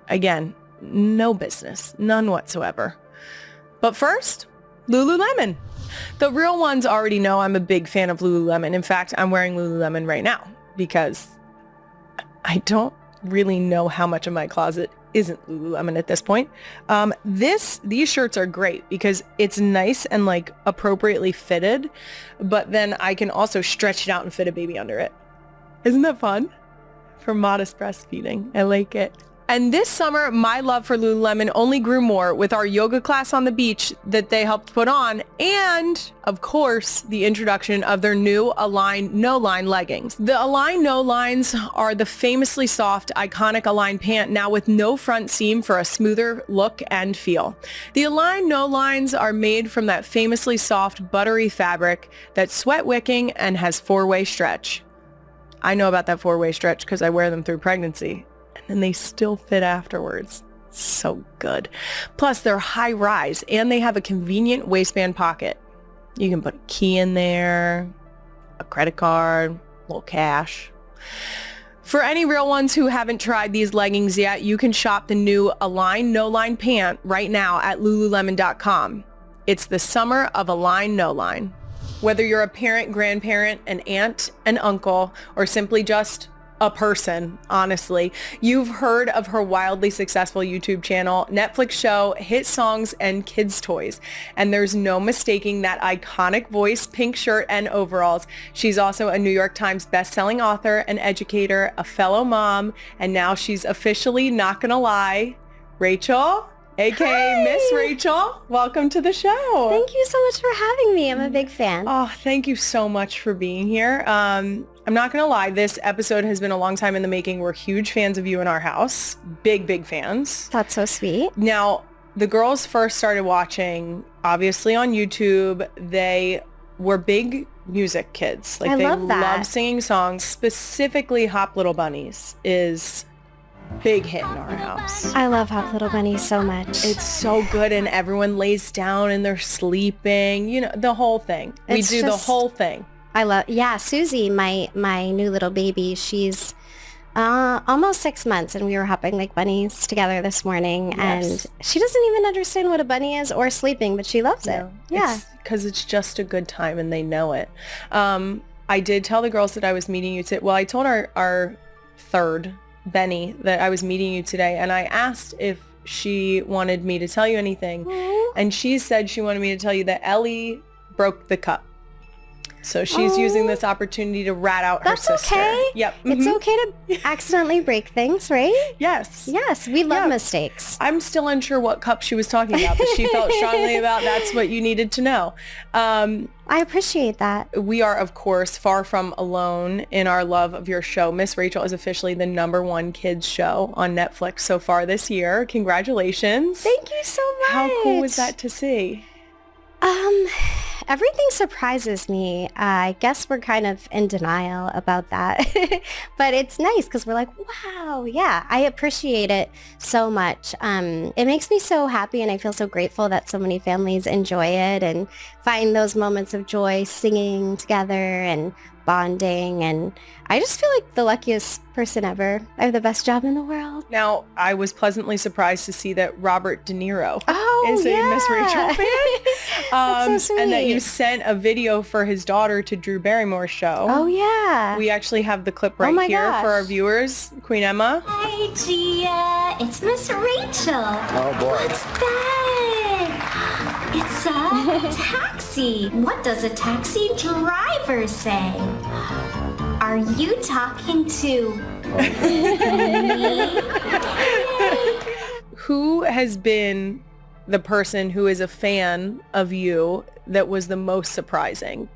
Again, no business, none whatsoever. But first, Lululemon. The real ones already know I'm a big fan of Lululemon. In fact, I'm wearing Lululemon right now because I don't really know how much of my closet isn't Lululemon at this point. These shirts are great because it's nice and like appropriately fitted, but then I can also stretch it out and fit a baby under it. Isn't that fun? For modest breastfeeding. I like it. And this summer, my love for Lululemon only grew more with our yoga class on the beach that they helped put on, and of course, the introduction of their new Align No Line leggings. The Align No Lines are the famously soft, iconic Align pant, now with no front seam for a smoother look and feel. The Align No Lines are made from that famously soft, buttery fabric that's sweat wicking and has 4-way stretch. I know about that 4-way stretch because I wear them through pregnancy. And they still fit afterwards. So good. Plus, they're high rise and they have a convenient waistband pocket. You can put a key in there, a credit card, a little cash. For any real ones who haven't tried these leggings yet, you can shop the new Align No Line pant right now at Lululemon.com. It's the summer of Align No Line. Whether you're a parent, grandparent, an aunt, an uncle, or simply just a person, honestly, you've heard of her wildly successful YouTube channel, Netflix show, hit songs, and kids' toys. And there's no mistaking that iconic voice, pink shirt, and overalls. She's also a New York Times bestselling author, an educator, a fellow mom, and now she's officially, not gonna lie, Rachel, aka Miss Rachel. Welcome to the show. Thank you so much for having me. I'm a big fan. Oh, thank you so much for being here. I'm not going to lie. This episode has been a long time in the making. We're huge fans of you in our house. Big, big fans. That's so sweet. Now, the girls first started watching, obviously, on YouTube. They were big music kids. Like, they love singing songs. Specifically, Hop Little Bunnies is big hit in our house. I love Hop Little Bunny so much. It's so good, and everyone lays down and they're sleeping. You know, the whole thing. We do the whole thing. Susie, my new little baby, she's almost 6 months, and we were hopping like bunnies together this morning. Yes. And she doesn't even understand what a bunny is or sleeping, but she loves it. Yeah. Because it's just a good time and they know it. I did tell the girls that I was meeting you today. Well, I told our third, Benny, that I was meeting you today, and I asked if she wanted me to tell you anything. Aww. And she said she wanted me to tell you that Ellie broke the cup. So she's using this opportunity to rat out her sister. That's okay. Yep. Mm-hmm. It's okay to accidentally break things, right? Yes. Yes, we love mistakes. I'm still unsure what cup she was talking about, but she felt strongly about that's what you needed to know. I appreciate that. We are, of course, far from alone in our love of your show. Miss Rachel is officially the #1 kids show on Netflix so far this year. Congratulations. Thank you so much. How cool was that to see? Everything surprises me. I guess we're kind of in denial about that, but it's nice because we're like, wow, yeah, I appreciate it so much. It makes me so happy, and I feel so grateful that so many families enjoy it and find those moments of joy singing together and bonding, and I just feel like the luckiest person ever. I have the best job in the world. Now, I was pleasantly surprised to see that Robert De Niro is a Miss Rachel fan. That's so sweet. And that you sent a video for his daughter to Drew Barrymore's show. Oh, yeah. We actually have the clip right here for our viewers. Queen Emma. Hi, Gia. It's Miss Rachel. Oh, boy. What's that? It's a taxi. What does a taxi driver say? Are you talking to me? Who has been the person who is a fan of you that was the most surprising?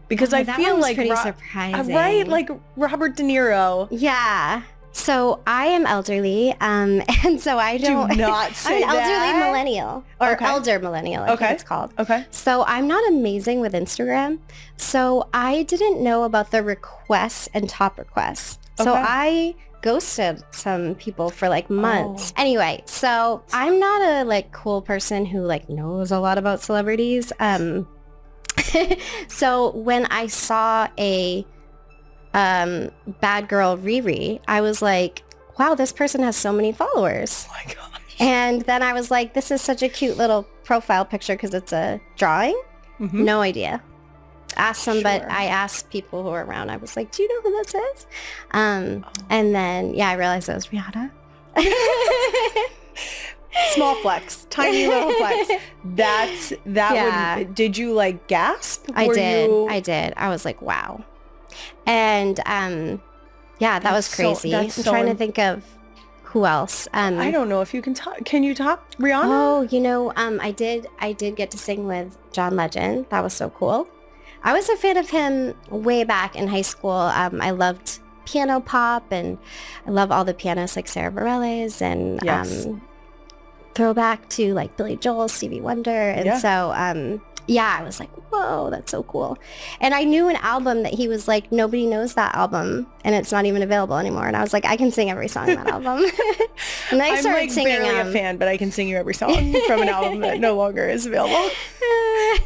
Because I feel like pretty surprising, right? Like Robert De Niro. Yeah. So I am elderly, and so I don't. Do not say I'm an elderly that. millennial, or elder millennial, I think it's called. Okay. So I'm not amazing with Instagram, so I didn't know about the requests and top requests. So I ghosted some people for like months. Anyway, so I'm not a like cool person who like knows a lot about celebrities. So when I saw a Bad Girl Riri, I was like, wow, this person has so many followers. Oh my gosh. And then I was like, this is such a cute little profile picture because it's a drawing. Mm-hmm. No idea. Asked some, but Sure. I asked people who were around. I was like, do you know who this is? And then, yeah, I realized it was Rihanna. Small flex, tiny little flex. Yeah. Did you like gasp? I Were did. you- I did. I was like, wow. And yeah, that was That's crazy. I'm so trying to think of who else. I don't know if you can talk. Can you top Rihanna? Oh, you know, I did get to sing with John Legend. That was so cool. I was a fan of him way back in high school. I loved piano pop, and I love all the pianists like Sarah Bareilles and Yes. throwback to like Billy Joel, Stevie Wonder. And Yeah. so, yeah, I was like, whoa, that's so cool. And I knew an album that he was like, nobody knows that album and it's not even available anymore. And I was like, I can sing every song on that album. And I I'm started like singing barely a fan, but I can sing you every song from an album that no longer is available.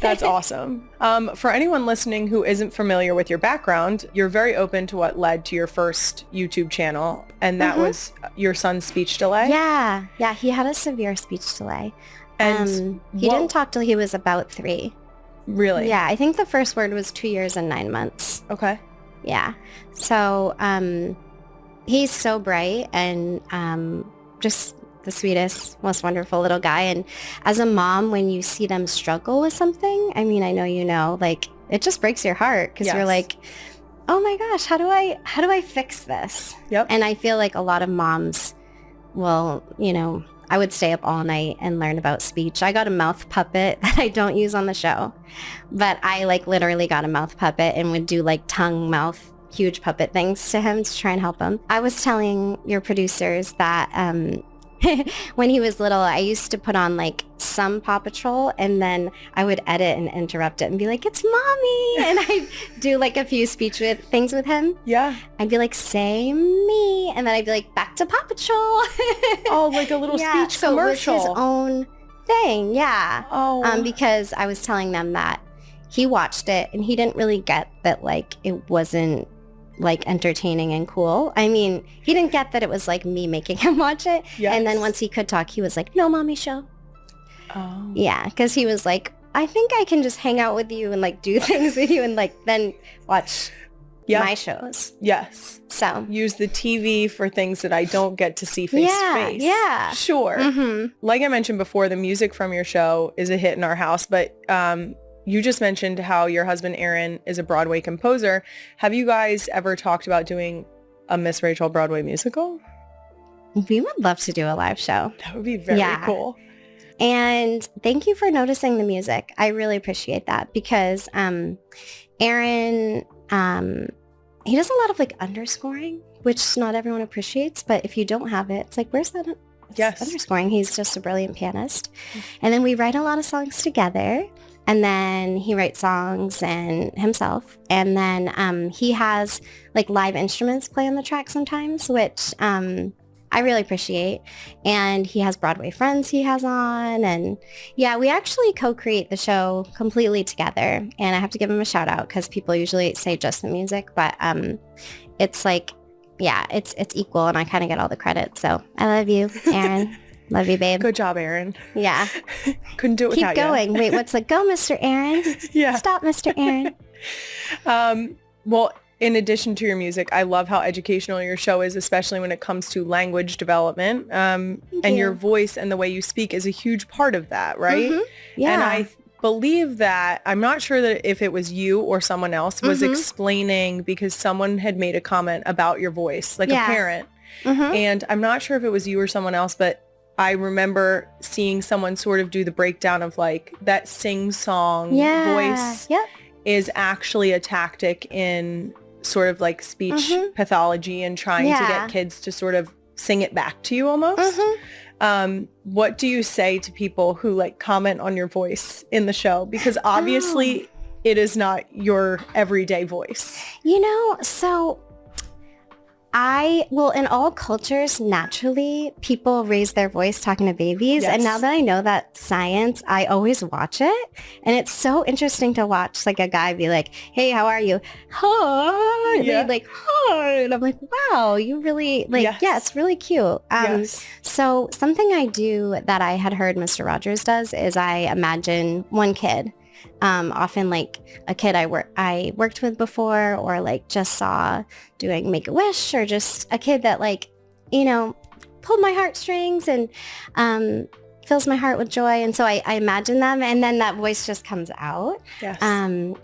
That's awesome. For anyone listening who isn't familiar with your background, you're very open to what led to your first YouTube channel, and that was your son's speech delay. Yeah. Yeah. He had a severe speech delay. And He didn't talk till he was about 3. Really? Yeah. I think the first word was 2 years and 9 months. Okay. Yeah. So, he's so bright and, just the sweetest, most wonderful little guy. And as a mom, when you see them struggle with something, I mean, I know, you know, like it just breaks your heart because you're Yes. like, oh my gosh, how do I fix this? Yep. And I feel like a lot of moms will, you know, I would stay up all night and learn about speech. I got a mouth puppet that I don't use on the show, but I like literally got a mouth puppet and would do like tongue, mouth, huge puppet things to him to try and help him. I was telling your producers that when he was little, I used to put on like some Paw Patrol and then I would edit and interrupt it and be like, it's mommy. And I'd do like a few speech things with him. Yeah. I'd be like, say me. And then I'd be like, back to Paw Patrol. Oh, like a little Yeah, speech so commercial. it was his own thing. Yeah. Oh. Because I was telling them that he watched it and he didn't really get that like it wasn't like entertaining and cool. I mean, he didn't get that it was like me making him watch it. Yes. And then once he could talk, he was like, no, mommy, show. Oh. Yeah, because he was like, I think I can just hang out with you and like do things with you and like then watch Yeah. my shows. Yes. So Use the TV for things that I don't get to see face to face. yeah. Sure. Mm-hmm. Like I mentioned before, the music from your show is a hit in our house, but you just mentioned how your husband, Aaron, is a Broadway composer. Have you guys ever talked about doing a Miss Rachel Broadway musical? We would love to do a live show. That would be very Yeah. cool. And thank you for noticing the music. I really appreciate that because Aaron, he does a lot of like underscoring, which not everyone appreciates. But if you don't have it, it's like, where's that Yes. underscoring? He's just a brilliant pianist. And then we write a lot of songs together. And then he writes songs and himself. And then he has like live instruments play on the track sometimes, which I really appreciate. And he has Broadway friends he has on. And yeah, we actually co-create the show completely together. And I have to give him a shout out because people usually say just the music, but it's like, yeah, it's equal and I kind of get all the credit. So I love you, Aaron. Love you, babe. Good job, Aaron. Yeah. Couldn't do it Keep without going. Wait, what's the go, Mr. Aaron? you. Yeah. Stop, Mr. Aaron. Well, in addition to your music, I love how educational your show is, especially when it comes to language development. And your you. voice and the way you speak is a huge part of that, right? Mhm. Yeah. And I believe that, I'm not sure that if it was you or someone else was explaining, because someone had made a comment about your voice, like Yeah. a parent. Mhm. And I'm not sure if it was you or someone else, but I remember seeing someone sort of do the breakdown of like that sing-song Yeah. voice Yep. is actually a tactic in sort of like speech pathology and trying to Yeah. get kids to sort of sing it back to you almost. What do you say to people who like comment on your voice in the show? Because obviously it is not your everyday voice. You know, so Well, in all cultures, naturally, people raise their voice talking to babies. Yes. And now that I know that science, I always watch it. And it's so interesting to watch like a guy be like, hey, how are you? Hi. Yeah. Like, hi. And I'm like, wow, you really like, Yes. yeah, it's really cute. Yes. So something I do that I had heard Mr. Rogers does is I imagine one kid. Often like a kid I worked with before, or like just saw doing Make-A-Wish, or just a kid that like, pulled my heartstrings and fills my heart with joy. And so I imagine them, and then that voice just comes out. Yes.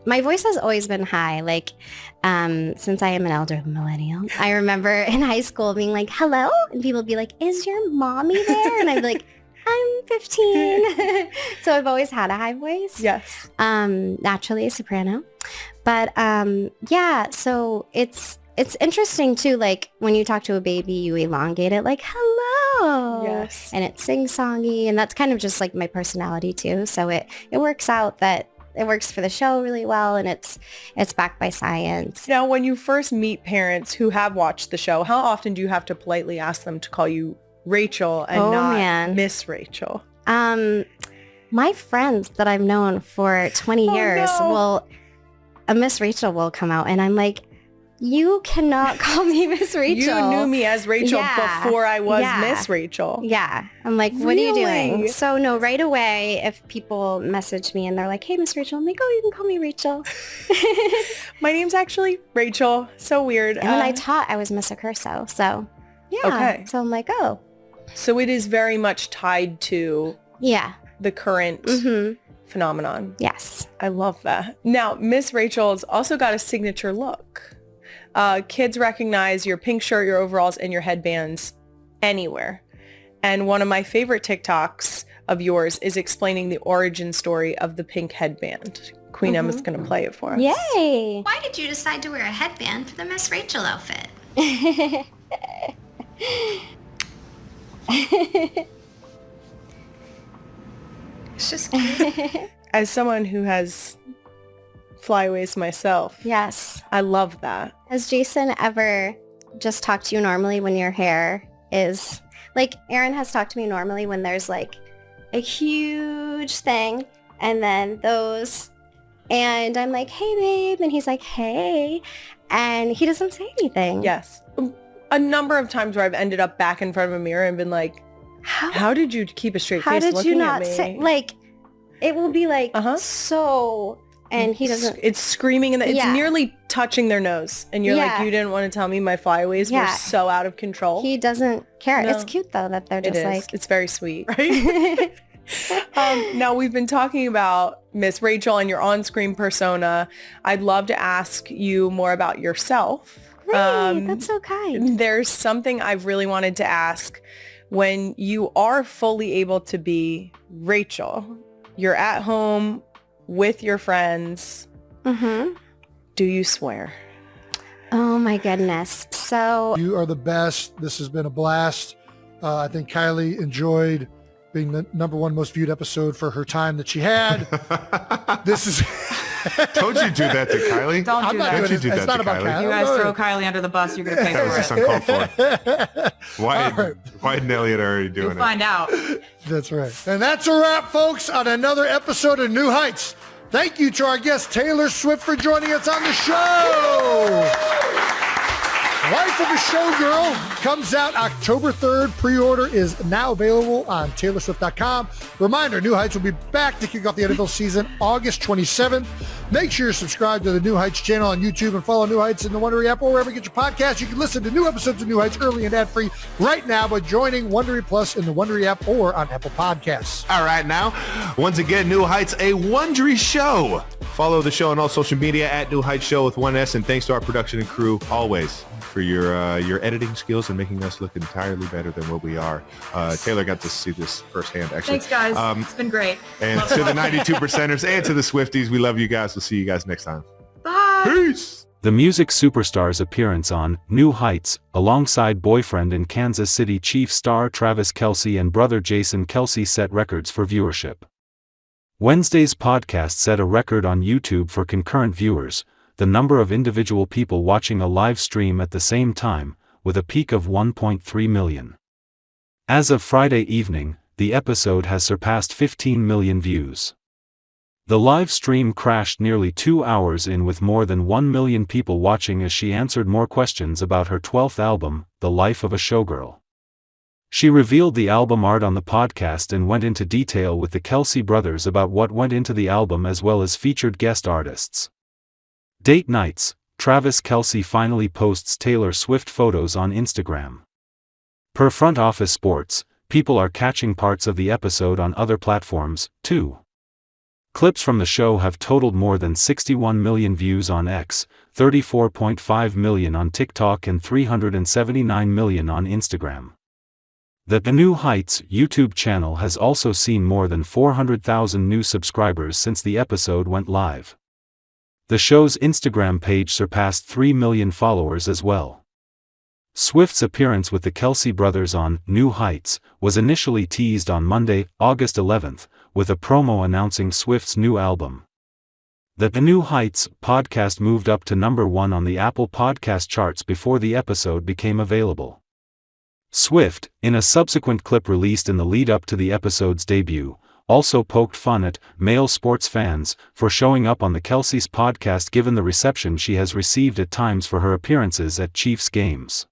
My voice has always been high, like since I am an elder millennial. I remember in high school being like, hello, and people would be like, is your mommy there? And I'd be like, I'm 15. So I've always had a high voice. Yes. Naturally a soprano. But yeah, so it's interesting too, like when you talk to a baby, you elongate it like, hello. Yes. And it's sing-songy, and that's kind of just like my personality too. So it works out that it works for the show really well, and it's backed by science. Now, when you first meet parents who have watched the show, how often do you have to politely ask them to call you Rachel and not Miss Rachel? My friends that I've known for 20 years a Miss Rachel will come out, and I'm like, you cannot call me Miss Rachel. You knew me as Rachel before I was Miss Rachel. Yeah. I'm like, what are you doing? So no, right away, if people message me and they're like, hey, Miss Rachel, I'm like, oh, you can call me Rachel. My name's actually Rachel. So weird. And when I taught, I was Miss Accurso. So yeah. Okay. So I'm like, oh. So it is very much tied to the current phenomenon. Yes. I love that. Now, Miss Rachel's also got a signature look. Kids recognize your pink shirt, your overalls, and your headbands anywhere. And one of my favorite TikToks of yours is explaining the origin story of the pink headband. Queen Emma's going to play it for us. Yay. Why did you decide to wear a headband for the Miss Rachel outfit? It's just cute. As someone who has flyaways myself, Yes. I love that. Has Jason ever just talked to you normally when your hair is like, Aaron has talked to me normally when there's like a huge thing and then those, and I'm like, hey babe, and he's like, hey, and he doesn't say anything. Yes. A number of times where I've ended up back in front of a mirror and been like, how did you keep a straight face looking at me? How did you not say, like, it will be like, so, and he doesn't. It's screaming, and it's nearly touching their nose. And you're like, you didn't want to tell me my flyaways were so out of control. He doesn't care. No. It's cute though that they're just like. It's very sweet, right? Now, we've been talking about Miss Rachel and your on-screen persona. I'd love to ask you more about yourself. Great, that's so kind. There's something I've really wanted to ask. When you are fully able to be Rachel, you're at home with your friends. Do you swear? Oh my goodness. So you are the best. This has been a blast. I think Kylie enjoyed being the #1 most viewed episode for her time that she had. This is... Don't you do that to Kylie? Don't do that. Don't you do It's that not to about Kylie? Kylie. You guys throw Kylie under the bus, you're going to pay That was just for it. uncalled for. Why did Elliot already doing You'll it? find out. That's right. And that's a wrap, folks, on another episode of New Heights. Thank you to our guest, Taylor Swift, for joining us on the show. Life of a Showgirl comes out October 3rd. Pre-order is now available on TaylorSwift.com. Reminder, New Heights will be back to kick off the NFL season August 27th. Make sure you're subscribed to the New Heights channel on YouTube and follow New Heights in the Wondery app or wherever you get your podcasts. You can listen to new episodes of New Heights early and ad-free right now by joining Wondery Plus in the Wondery app or on Apple Podcasts. All right, now, once again, New Heights, a Wondery show. Follow the show on all social media at New Heights Show with 1S, and thanks to our production and crew always for your editing skills and making us look entirely better than what we are. Taylor got to see this firsthand, actually. Thanks, guys. It's been great. And to the 92%ers and to the Swifties, we love you guys. We'll see you guys next time. Bye. Peace. The music superstar's appearance on New Heights, alongside boyfriend and Kansas City Chiefs star Travis Kelce and brother Jason Kelce, set records for viewership. Wednesday's podcast set a record on YouTube for concurrent viewers, the number of individual people watching a live stream at the same time, with a peak of 1.3 million. As of Friday evening, the episode has surpassed 15 million views. The live stream crashed nearly 2 hours in with more than 1 million people watching as she answered more questions about her 12th album, The Life of a Showgirl. She revealed the album art on the podcast and went into detail with the Kelce brothers about what went into the album as well as featured guest artists. Date nights, Travis Kelce finally posts Taylor Swift photos on Instagram. Per Front Office Sports, people are catching parts of the episode on other platforms, too. Clips from the show have totaled more than 61 million views on X, 34.5 million on TikTok and 379 million on Instagram. The New Heights YouTube channel has also seen more than 400,000 new subscribers since the episode went live. The show's Instagram page surpassed 3 million followers as well. Swift's appearance with the Kelce brothers on New Heights was initially teased on Monday, August 11th, with a promo announcing Swift's new album. The New Heights podcast moved up to number 1 on the Apple Podcast charts before the episode became available. Swift, in a subsequent clip released in the lead-up to the episode's debut, also poked fun at male sports fans for showing up on the Kelce's podcast given the reception she has received at times for her appearances at Chiefs games.